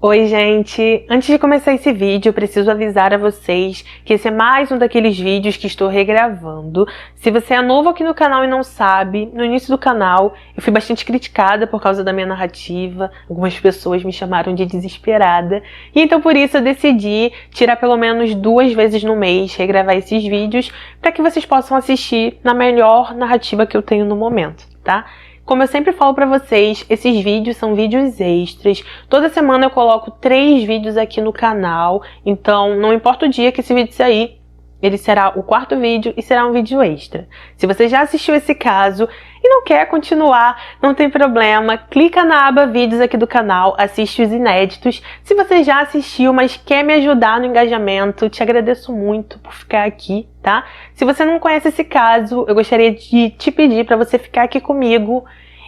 Oi, gente! Antes de começar esse vídeo, eu preciso avisar a vocês que esse é mais um daqueles vídeos que estou regravando. Se você é novo aqui no canal e não sabe, no início do canal eu fui bastante criticada por causa da minha narrativa. Algumas pessoas me chamaram de desesperada. E então por isso eu decidi tirar pelo menos 2 vezes no mês, regravar esses vídeos, para que vocês possam assistir na melhor narrativa que eu tenho no momento, tá? Como eu sempre falo pra vocês, esses vídeos são vídeos extras. Toda semana eu coloco 3 vídeos aqui no canal, então não importa o dia que esse vídeo sair, ele será o 4º vídeo e será um vídeo extra. Se você já assistiu esse caso e não quer continuar, não tem problema, clica na aba vídeos aqui do canal, assiste os inéditos. Se você já assistiu, mas quer me ajudar no engajamento, te agradeço muito por ficar aqui, tá? Se você não conhece esse caso, eu gostaria de te pedir para você ficar aqui comigo.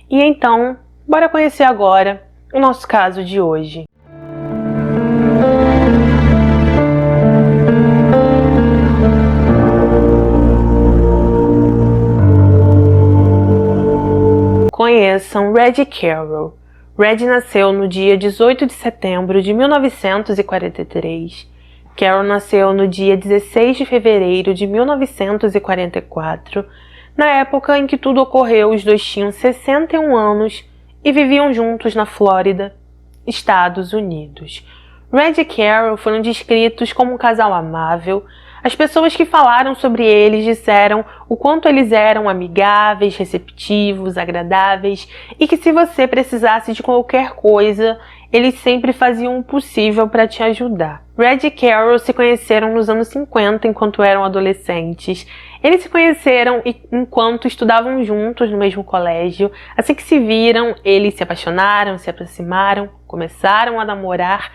E então, bora conhecer agora o nosso caso de hoje. Conheçam Red Carroll. Red nasceu no dia 18 de setembro de 1943. Carroll nasceu no dia 16 de fevereiro de 1944. Na época em que tudo ocorreu, os dois tinham 61 anos e viviam juntos na Flórida, Estados Unidos. Red e Carroll foram descritos como um casal amável. As pessoas que falaram sobre eles disseram o quanto eles eram amigáveis, receptivos, agradáveis e que se você precisasse de qualquer coisa, eles sempre faziam o possível para te ajudar. Red e Carroll se conheceram nos anos 50 enquanto eram adolescentes. Eles se conheceram enquanto estudavam juntos no mesmo colégio. Assim que se viram, eles se apaixonaram, se aproximaram, começaram a namorar.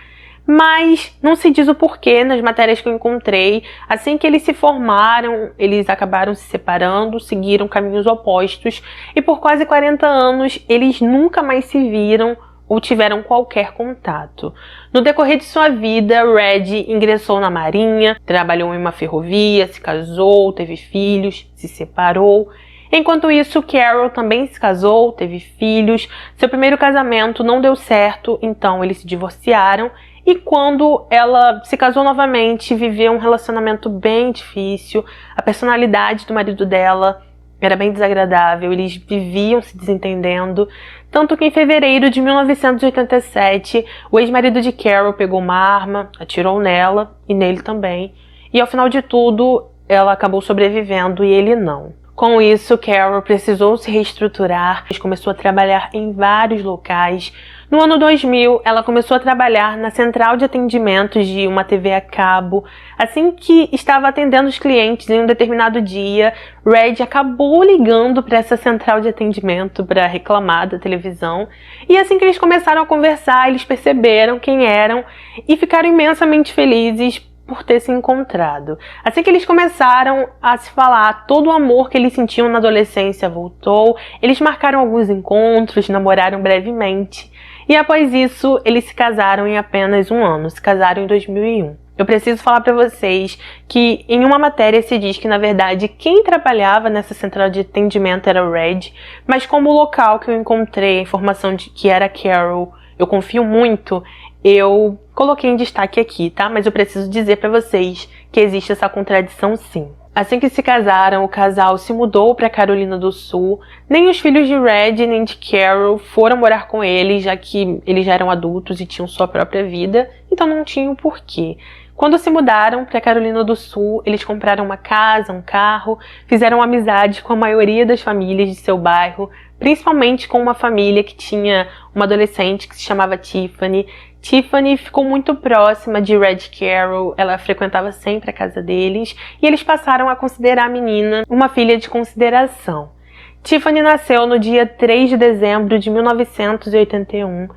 Mas não se diz o porquê nas matérias que eu encontrei. Assim que eles se formaram, eles acabaram se separando, seguiram caminhos opostos e por quase 40 anos eles nunca mais se viram ou tiveram qualquer contato. No decorrer de sua vida, Red ingressou na Marinha, trabalhou em uma ferrovia, se casou, teve filhos, se separou. Enquanto isso, Carroll também se casou, teve filhos. Seu primeiro casamento não deu certo, então eles se divorciaram. E quando ela se casou novamente, viveu um relacionamento bem difícil. A personalidade do marido dela era bem desagradável, eles viviam se desentendendo. Tanto que em fevereiro de 1987, o ex-marido de Carroll pegou uma arma, atirou nela e nele também. E ao final de tudo, ela acabou sobrevivendo e ele não. Com isso, Carroll precisou se reestruturar, começou a trabalhar em vários locais. No ano 2000, ela começou a trabalhar na central de atendimentos de uma TV a cabo. Assim que estava atendendo os clientes em um determinado dia, Red acabou ligando para essa central de atendimento para reclamar da televisão. E assim que eles começaram a conversar, eles perceberam quem eram e ficaram imensamente felizes por ter se encontrado. Assim que eles começaram a se falar, todo o amor que eles sentiam na adolescência voltou. Eles marcaram alguns encontros, namoraram brevemente. E após isso, eles se casaram em apenas 1 ano, se casaram em 2001. Eu preciso falar para vocês que em uma matéria se diz que, na verdade, quem trabalhava nessa central de atendimento era o Red, mas como o local que eu encontrei a informação de que era Carroll, eu confio muito, eu coloquei em destaque aqui, tá? Mas eu preciso dizer para vocês que existe essa contradição sim. Assim que se casaram, o casal se mudou para Carolina do Sul. Nem os filhos de Red nem de Carroll foram morar com eles, já que eles já eram adultos e tinham sua própria vida, então não tinham porquê. Quando se mudaram para Carolina do Sul, eles compraram uma casa, um carro, fizeram amizade com a maioria das famílias de seu bairro, principalmente com uma família que tinha uma adolescente que se chamava Tiffany. Tiffany ficou muito próxima de Red Carroll, ela frequentava sempre a casa deles e eles passaram a considerar a menina uma filha de consideração. Tiffany nasceu no dia 3 de dezembro de 1981.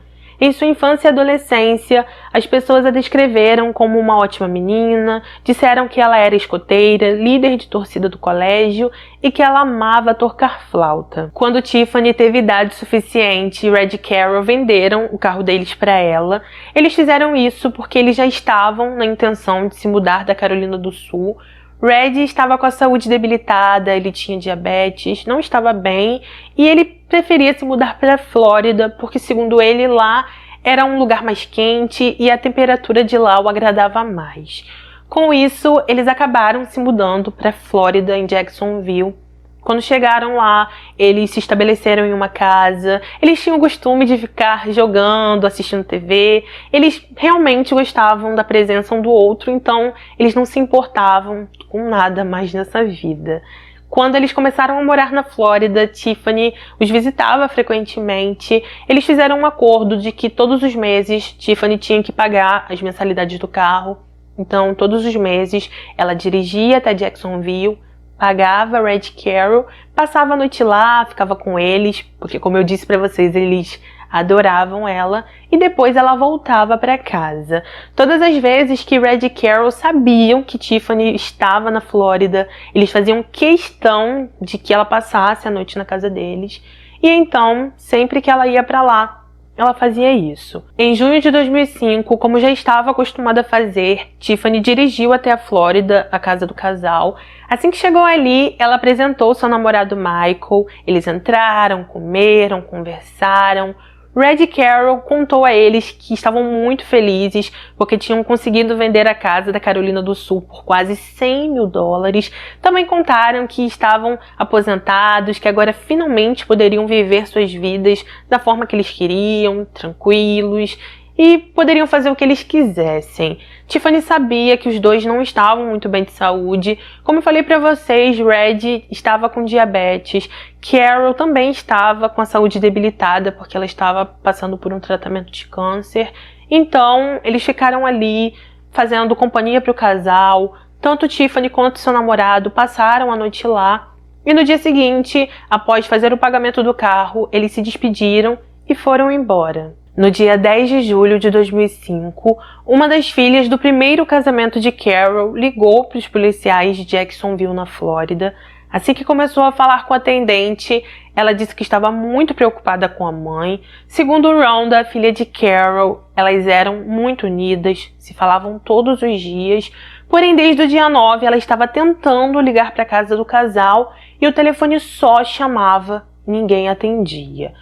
Em sua infância e adolescência, as pessoas a descreveram como uma ótima menina, disseram que ela era escoteira, líder de torcida do colégio e que ela amava tocar flauta. Quando Tiffany teve idade suficiente, Red e Carroll venderam o carro deles para ela. Eles fizeram isso porque eles já estavam na intenção de se mudar da Carolina do Sul. Red estava com a saúde debilitada, ele tinha diabetes, não estava bem e ele preferia se mudar para a Flórida porque, segundo ele, lá era um lugar mais quente e a temperatura de lá o agradava mais. Com isso, eles acabaram se mudando para a Flórida, em Jacksonville. Quando chegaram lá, eles se estabeleceram em uma casa, eles tinham o costume de ficar jogando, assistindo TV, eles realmente gostavam da presença um do outro, então eles não se importavam com nada mais nessa vida. Quando eles começaram a morar na Flórida, Tiffany os visitava frequentemente. Eles fizeram um acordo de que todos os meses Tiffany tinha que pagar as mensalidades do carro. Então, todos os meses, ela dirigia até Jacksonville, pagava Red Carroll, passava a noite lá, ficava com eles, porque como eu disse para vocês, eles adoravam ela, e depois ela voltava para casa. Todas as vezes que Red e Carroll sabiam que Tiffany estava na Flórida, eles faziam questão de que ela passasse a noite na casa deles, e então, sempre que ela ia para lá, ela fazia isso. Em junho de 2005, como já estava acostumada a fazer, Tiffany dirigiu até a Flórida, a casa do casal. Assim que chegou ali, ela apresentou seu namorado Michael. Eles entraram, comeram, conversaram. Red e Carroll contou a eles que estavam muito felizes porque tinham conseguido vender a casa da Carolina do Sul por quase $100 mil. Também contaram que estavam aposentados, que agora finalmente poderiam viver suas vidas da forma que eles queriam, tranquilos, e poderiam fazer o que eles quisessem. Tiffany sabia que os dois não estavam muito bem de saúde. Como eu falei para vocês, Red estava com diabetes, Carroll também estava com a saúde debilitada porque ela estava passando por um tratamento de câncer. Então, eles ficaram ali fazendo companhia para o casal. Tanto Tiffany quanto seu namorado passaram a noite lá. E no dia seguinte, após fazer o pagamento do carro, eles se despediram e foram embora. No dia 10 de julho de 2005, uma das filhas do primeiro casamento de Carroll ligou para os policiais de Jacksonville, na Flórida. Assim que começou a falar com a atendente, ela disse que estava muito preocupada com a mãe. Segundo Rhonda, a filha de Carroll, elas eram muito unidas, se falavam todos os dias. Porém, desde o dia 9, ela estava tentando ligar para a casa do casal e o telefone só chamava, ninguém atendia.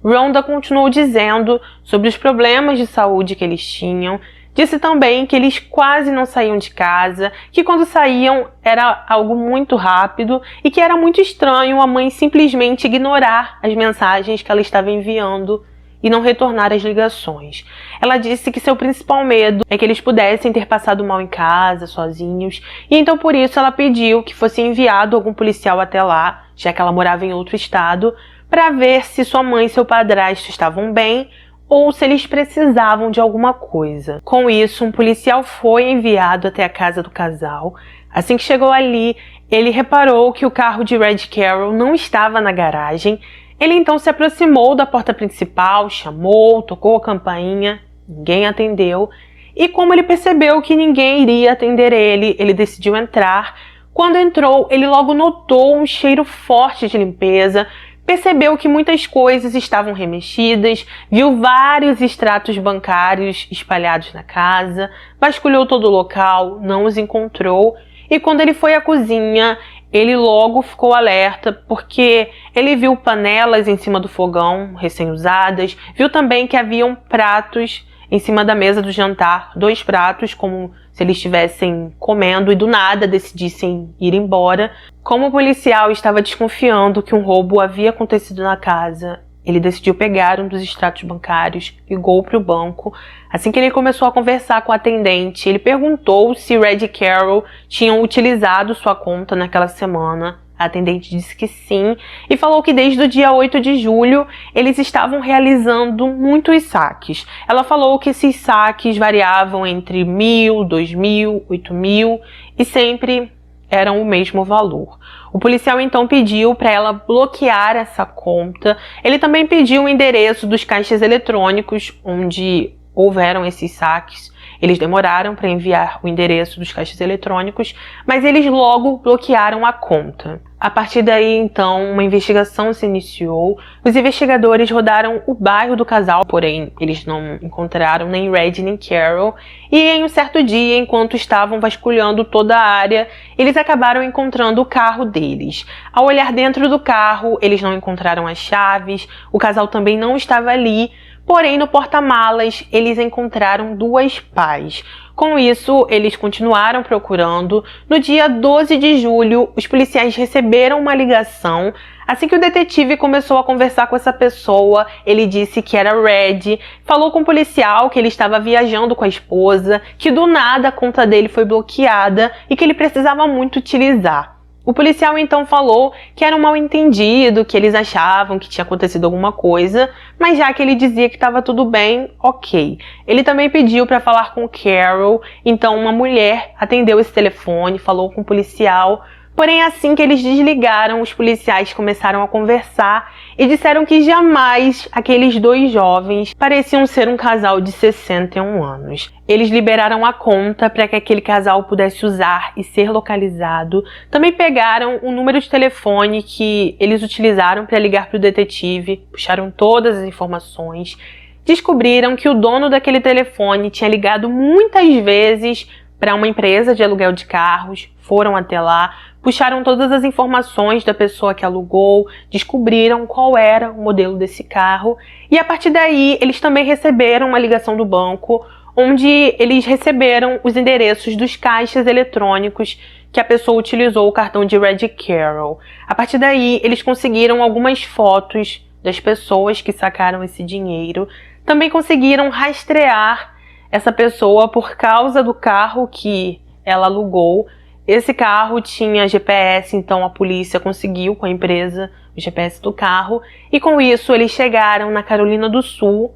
Rhonda continuou dizendo sobre os problemas de saúde que eles tinham. Disse também que eles quase não saíam de casa, que quando saíam era algo muito rápido e que era muito estranho a mãe simplesmente ignorar as mensagens que ela estava enviando e não retornar as ligações. Ela disse que seu principal medo é que eles pudessem ter passado mal em casa, sozinhos, e então por isso ela pediu que fosse enviado algum policial até lá, já que ela morava em outro estado, para ver se sua mãe e seu padrasto estavam bem ou se eles precisavam de alguma coisa. Com isso, um policial foi enviado até a casa do casal. Assim que chegou ali, ele reparou que o carro de Red Carroll não estava na garagem. Ele então se aproximou da porta principal, chamou, tocou a campainha, ninguém atendeu. E como ele percebeu que ninguém iria atender ele decidiu entrar. Quando entrou, ele logo notou um cheiro forte de limpeza, percebeu que muitas coisas estavam remexidas, viu vários extratos bancários espalhados na casa, vasculhou todo o local, não os encontrou, e quando ele foi à cozinha, ele logo ficou alerta porque ele viu panelas em cima do fogão, recém-usadas, viu também que haviam pratos em cima da mesa do jantar, 2 pratos, como se eles estivessem comendo e do nada decidissem ir embora. Como o policial estava desconfiando que um roubo havia acontecido na casa, ele decidiu pegar um dos extratos bancários, ligou para o banco. Assim que ele começou a conversar com a atendente, ele perguntou se Red e Carroll tinham utilizado sua conta naquela semana. A atendente disse que sim e falou que desde o dia 8 de julho eles estavam realizando muitos saques. Ela falou que esses saques variavam entre 1.000, 2.000, 8.000 e sempre eram o mesmo valor. O policial então pediu para ela bloquear essa conta. Ele também pediu o endereço dos caixas eletrônicos onde houveram esses saques. Eles demoraram para enviar o endereço dos caixas eletrônicos, mas eles logo bloquearam a conta. A partir daí, então, uma investigação se iniciou. Os investigadores rodaram o bairro do casal, porém, eles não encontraram nem Red nem Carroll. E em um certo dia, enquanto estavam vasculhando toda a área, eles acabaram encontrando o carro deles. Ao olhar dentro do carro, eles não encontraram as chaves, o casal também não estava ali. Porém, no porta-malas, eles encontraram 2 pás. Com isso, eles continuaram procurando. No dia 12 de julho, os policiais receberam uma ligação. Assim que o detetive começou a conversar com essa pessoa, ele disse que era Red, falou com o policial que ele estava viajando com a esposa, que do nada a conta dele foi bloqueada e que ele precisava muito utilizar. O policial então falou que era um mal-entendido, que eles achavam que tinha acontecido alguma coisa, mas já que ele dizia que estava tudo bem, ok. Ele também pediu para falar com Carol, então uma mulher atendeu esse telefone, falou com o policial. Porém, assim que eles desligaram, os policiais começaram a conversar e disseram que jamais aqueles 2 jovens pareciam ser um casal de 61 anos. Eles liberaram a conta para que aquele casal pudesse usar e ser localizado. Também pegaram o número de telefone que eles utilizaram para ligar para o detetive, puxaram todas as informações, descobriram que o dono daquele telefone tinha ligado muitas vezes para uma empresa de aluguel de carros, foram até lá, puxaram todas as informações da pessoa que alugou, descobriram qual era o modelo desse carro e a partir daí eles também receberam uma ligação do banco onde eles receberam os endereços dos caixas eletrônicos que a pessoa utilizou o cartão de Red Carroll. A partir daí eles conseguiram algumas fotos das pessoas que sacaram esse dinheiro, também conseguiram rastrear essa pessoa por causa do carro que ela alugou. Esse carro tinha GPS, então a polícia conseguiu com a empresa o GPS do carro e com isso eles chegaram na Carolina do Sul,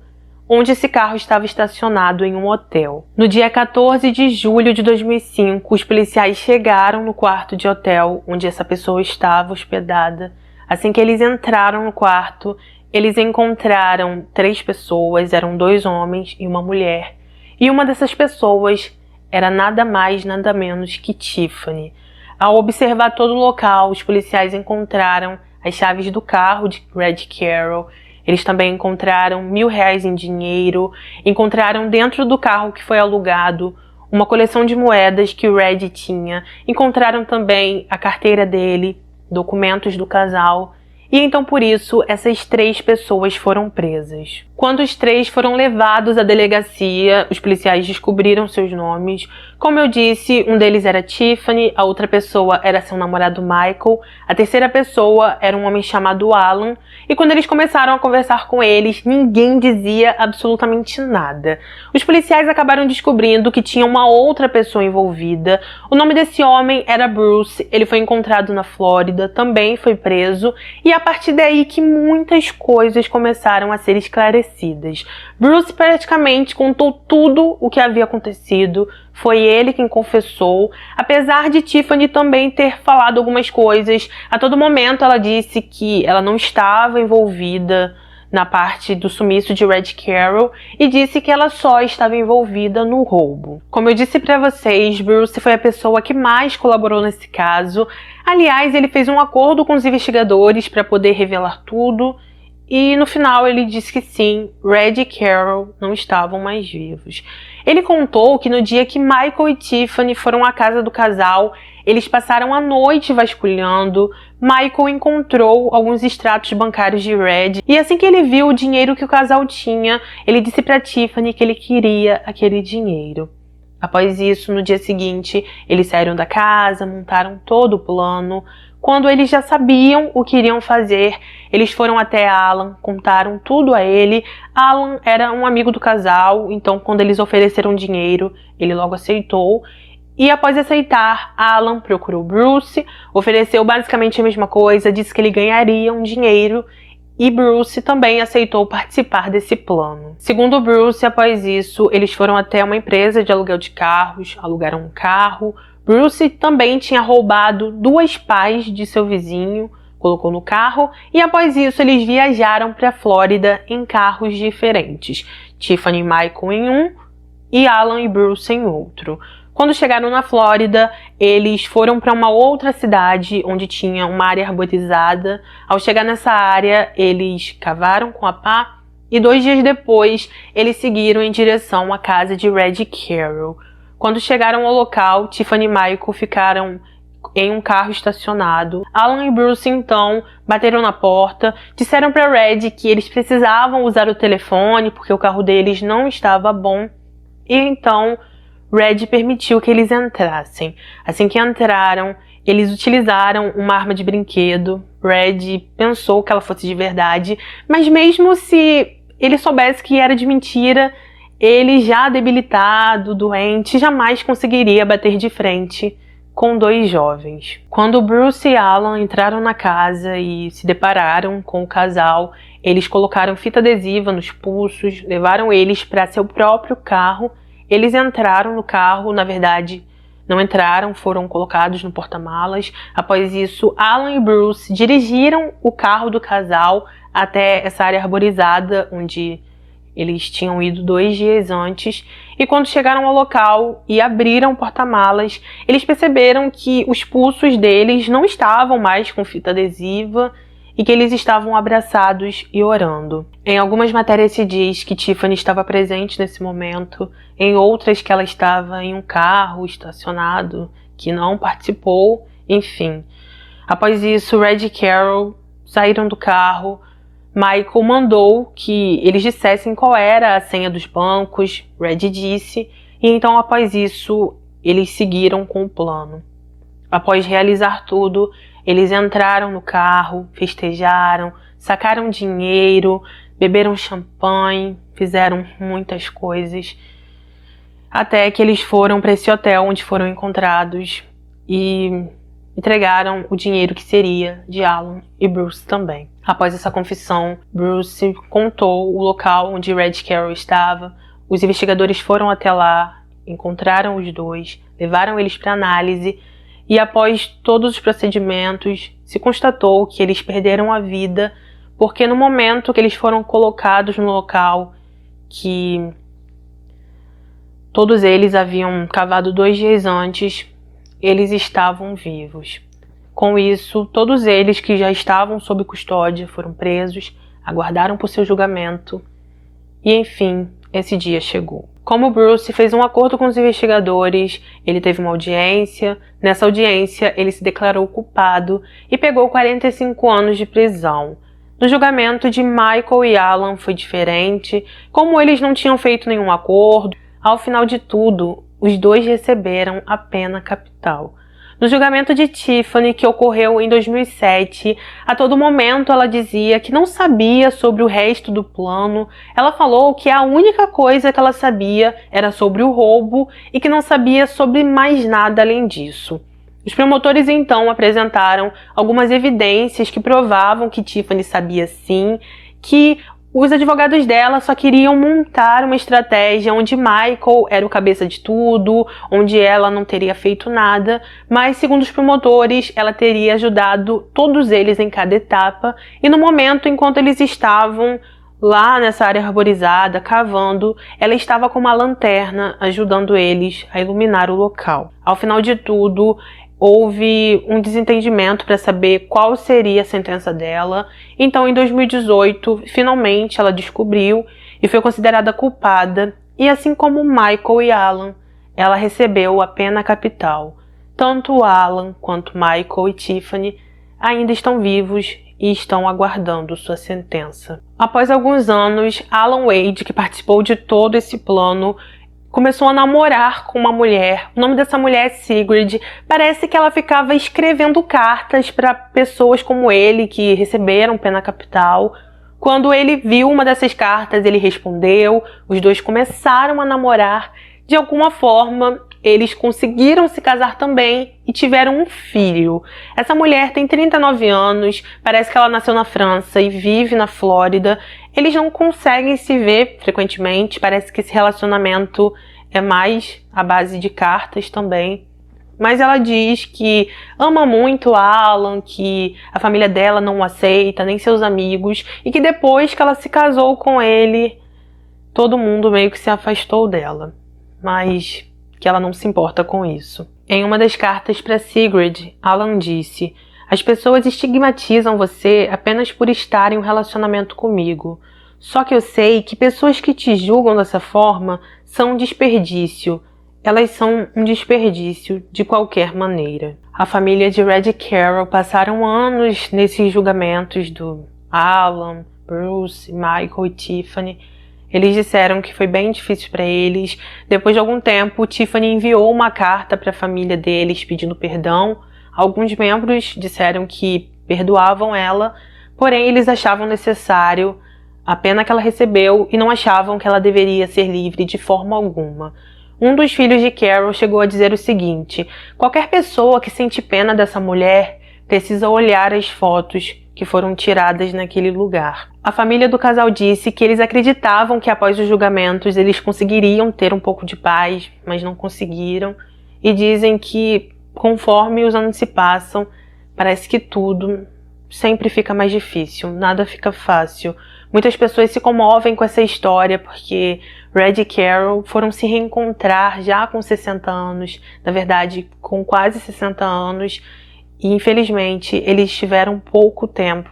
onde esse carro estava estacionado em um hotel. No dia 14 de julho de 2005, os policiais chegaram no quarto de hotel onde essa pessoa estava hospedada. Assim que eles entraram no quarto, eles encontraram 3 pessoas, eram 2 homens e uma mulher. E uma dessas pessoas era nada mais, nada menos que Tiffany. Ao observar todo o local, os policiais encontraram as chaves do carro de Red Carroll. Eles também encontraram R$1.000 em dinheiro, encontraram dentro do carro que foi alugado uma coleção de moedas que o Red tinha, encontraram também a carteira dele, documentos do casal. E então por isso essas 3 pessoas foram presas. Quando os 3 foram levados à delegacia, os policiais descobriram seus nomes. Como eu disse, um deles era Tiffany, a outra pessoa era seu namorado Michael, a terceira pessoa era um homem chamado Alan, e quando eles começaram a conversar com eles, ninguém dizia absolutamente nada. Os policiais acabaram descobrindo que tinha uma outra pessoa envolvida. O nome desse homem era Bruce, ele foi encontrado na Flórida, também foi preso, e a partir daí que muitas coisas começaram a ser esclarecidas. Bruce praticamente contou tudo o que havia acontecido, foi ele quem confessou, apesar de Tiffany também ter falado algumas coisas. A todo momento ela disse que ela não estava envolvida na parte do sumiço de Red Carroll e disse que ela só estava envolvida no roubo. Como eu disse para vocês, Bruce foi a pessoa que mais colaborou nesse caso. Aliás, ele fez um acordo com os investigadores para poder revelar tudo e no final ele disse que sim, Red e Carroll não estavam mais vivos. Ele contou que no dia que Michael e Tiffany foram à casa do casal, eles passaram a noite vasculhando. Michael encontrou alguns extratos bancários de Red e assim que ele viu o dinheiro que o casal tinha, ele disse para Tiffany que ele queria aquele dinheiro. Após isso, no dia seguinte, eles saíram da casa, montaram todo o plano. Quando eles já sabiam o que iriam fazer, eles foram até Alan, contaram tudo a ele. Alan era um amigo do casal, então quando eles ofereceram dinheiro, ele logo aceitou. E após aceitar, Alan procurou Bruce, ofereceu basicamente a mesma coisa, disse que ele ganharia um dinheiro e Bruce também aceitou participar desse plano. Segundo Bruce, após isso, eles foram até uma empresa de aluguel de carros, alugaram um carro. Bruce também tinha roubado 2 pás de seu vizinho, colocou no carro e após isso eles viajaram para a Flórida em carros diferentes. Tiffany e Michael em um e Alan e Bruce em outro. Quando chegaram na Flórida, eles foram para uma outra cidade onde tinha uma área arborizada. Ao chegar nessa área, eles cavaram com a pá e 2 dias depois, eles seguiram em direção à casa de Red Carroll. Quando chegaram ao local, Tiffany e Michael ficaram em um carro estacionado. Alan e Bruce então bateram na porta, disseram para Red que eles precisavam usar o telefone porque o carro deles não estava bom, e então Red permitiu que eles entrassem. Assim que entraram, eles utilizaram uma arma de brinquedo. Red pensou que ela fosse de verdade, mas mesmo se ele soubesse que era de mentira, ele, já debilitado, doente, jamais conseguiria bater de frente com dois jovens. Quando Bruce e Alan entraram na casa e se depararam com o casal, eles colocaram fita adesiva nos pulsos, levaram eles para seu próprio carro. Eles entraram no carro, na verdade, não entraram, foram colocados no porta-malas. Após isso, Alan e Bruce dirigiram o carro do casal até essa área arborizada, onde eles tinham ido 2 dias antes, e quando chegaram ao local e abriram o porta-malas, eles perceberam que os pulsos deles não estavam mais com fita adesiva e que eles estavam abraçados e orando. Em algumas matérias se diz que Tiffany estava presente nesse momento, em outras que ela estava em um carro estacionado, que não participou, enfim. Após isso, Red e Carol saíram do carro. Michael mandou que eles dissessem qual era a senha dos bancos. Red disse, e então após isso eles seguiram com o plano. Após realizar tudo, eles entraram no carro, festejaram, sacaram dinheiro, beberam champanhe, fizeram muitas coisas, até que eles foram para esse hotel onde foram encontrados e entregaram o dinheiro que seria de Alan e Bruce também. Após essa confissão, Bruce contou o local onde Red Carroll estava. Os investigadores foram até lá, encontraram os dois, levaram eles para análise e após todos os procedimentos, se constatou que eles perderam a vida porque no momento que eles foram colocados no local que todos eles haviam cavado 2 dias antes, eles estavam vivos. Com isso, todos eles que já estavam sob custódia foram presos, aguardaram por seu julgamento e, enfim, esse dia chegou. Como Bruce fez um acordo com os investigadores, ele teve uma audiência. Nessa audiência, ele se declarou culpado e pegou 45 anos de prisão. No julgamento de Michael e Alan foi diferente. Como eles não tinham feito nenhum acordo, ao final de tudo, os dois receberam a pena capital. No julgamento de Tiffany, que ocorreu em 2007, a todo momento ela dizia que não sabia sobre o resto do plano. Ela falou que a única coisa que ela sabia era sobre o roubo e que não sabia sobre mais nada além disso. Os promotores então apresentaram algumas evidências que provavam que Tiffany sabia sim, que os advogados dela só queriam montar uma estratégia onde Michael era o cabeça de tudo, onde ela não teria feito nada, mas segundo os promotores, ela teria ajudado todos eles em cada etapa e no momento enquanto eles estavam lá nessa área arborizada, cavando, ela estava com uma lanterna ajudando eles a iluminar o local. Ao final de tudo, houve um desentendimento para saber qual seria a sentença dela. Então, em 2018, finalmente ela descobriu e foi considerada culpada. E assim como Michael e Alan, ela recebeu a pena capital. Tanto Alan quanto Michael e Tiffany ainda estão vivos e estão aguardando sua sentença. Após alguns anos, Alan Wade, que participou de todo esse plano, começou a namorar com uma mulher. O nome dessa mulher é Sigrid. Parece que ela ficava escrevendo cartas para pessoas como ele que receberam pena capital. Quando ele viu uma dessas cartas, ele respondeu. Os dois começaram a namorar. De alguma forma, eles conseguiram se casar também e tiveram um filho. Essa mulher tem 39 anos, parece que ela nasceu na França e vive na Flórida. Eles não conseguem se ver frequentemente, parece que esse relacionamento é mais à base de cartas também. Mas ela diz que ama muito Alan, que a família dela não o aceita, nem seus amigos, e que depois que ela se casou com ele, todo mundo meio que se afastou dela. Mas que ela não se importa com isso. Em uma das cartas para Sigrid, Alan disse: "As pessoas estigmatizam você apenas por estar em um relacionamento comigo. Só que eu sei que pessoas que te julgam dessa forma são um desperdício. elas são um desperdício de qualquer maneira. A família de Red Carroll passaram anos nesses julgamentos do Alan, Bruce, Michael e Tiffany. Eles disseram que foi bem difícil para eles. Depois de algum tempo, Tiffany enviou uma carta para a família deles pedindo perdão. Alguns membros disseram que perdoavam ela, porém eles achavam necessário a pena que ela recebeu e não achavam que ela deveria ser livre de forma alguma. Um dos filhos de Carol chegou a dizer o seguinte: qualquer pessoa que sente pena dessa mulher precisa olhar as fotos que foram tiradas naquele lugar. A família do casal disse que eles acreditavam que após os julgamentos eles conseguiriam ter um pouco de paz, mas não conseguiram, e dizem que conforme os anos se passam, parece que tudo sempre fica mais difícil, nada fica fácil. Muitas pessoas se comovem com essa história porque Red e Carol foram se reencontrar já com 60 anos, na verdade com quase 60 anos, e infelizmente eles tiveram pouco tempo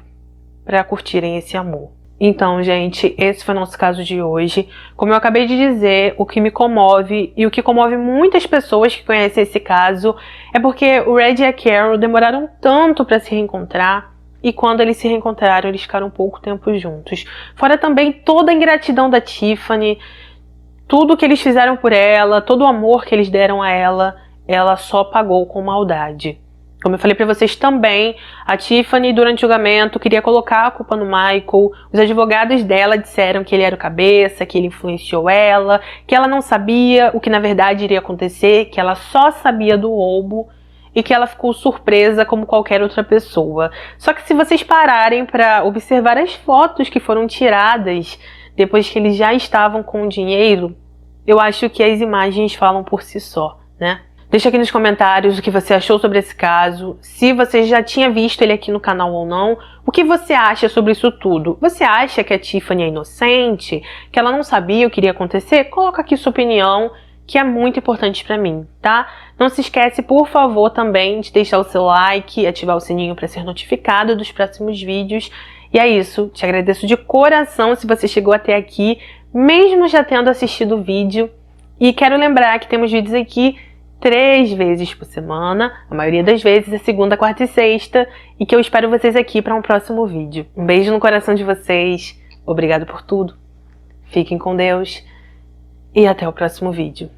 para curtirem esse amor. Então, gente, esse foi o nosso caso de hoje. Como eu acabei de dizer, o que me comove e o que comove muitas pessoas que conhecem esse caso é porque o Red e a Carol demoraram tanto para se reencontrar. E quando eles se reencontraram, eles ficaram pouco tempo juntos. Fora também toda a ingratidão da Tiffany, tudo que eles fizeram por ela, todo o amor que eles deram a ela só pagou com maldade. Como eu falei pra vocês também, a Tiffany, durante o julgamento, queria colocar a culpa no Michael. Os advogados dela disseram que ele era o cabeça, que ele influenciou ela, que ela não sabia o que na verdade iria acontecer, que ela só sabia do roubo e que ela ficou surpresa como qualquer outra pessoa. Só que se vocês pararem para observar as fotos que foram tiradas depois que eles já estavam com o dinheiro, eu acho que as imagens falam por si só, né? Deixa aqui nos comentários o que você achou sobre esse caso, se você já tinha visto ele aqui no canal ou não, o que você acha sobre isso tudo? Você acha que a Tiffany é inocente? Que ela não sabia o que iria acontecer? Coloca aqui sua opinião, que é muito importante pra mim, tá? Não se esquece, por favor, também de deixar o seu like e ativar o sininho para ser notificado dos próximos vídeos. E é isso, te agradeço de coração se você chegou até aqui, mesmo já tendo assistido o vídeo. E quero lembrar que temos vídeos aqui 3 vezes por semana, a maioria das vezes é segunda, quarta e sexta, e que eu espero vocês aqui para um próximo vídeo. Um beijo no coração de vocês, obrigado por tudo, fiquem com Deus e até o próximo vídeo.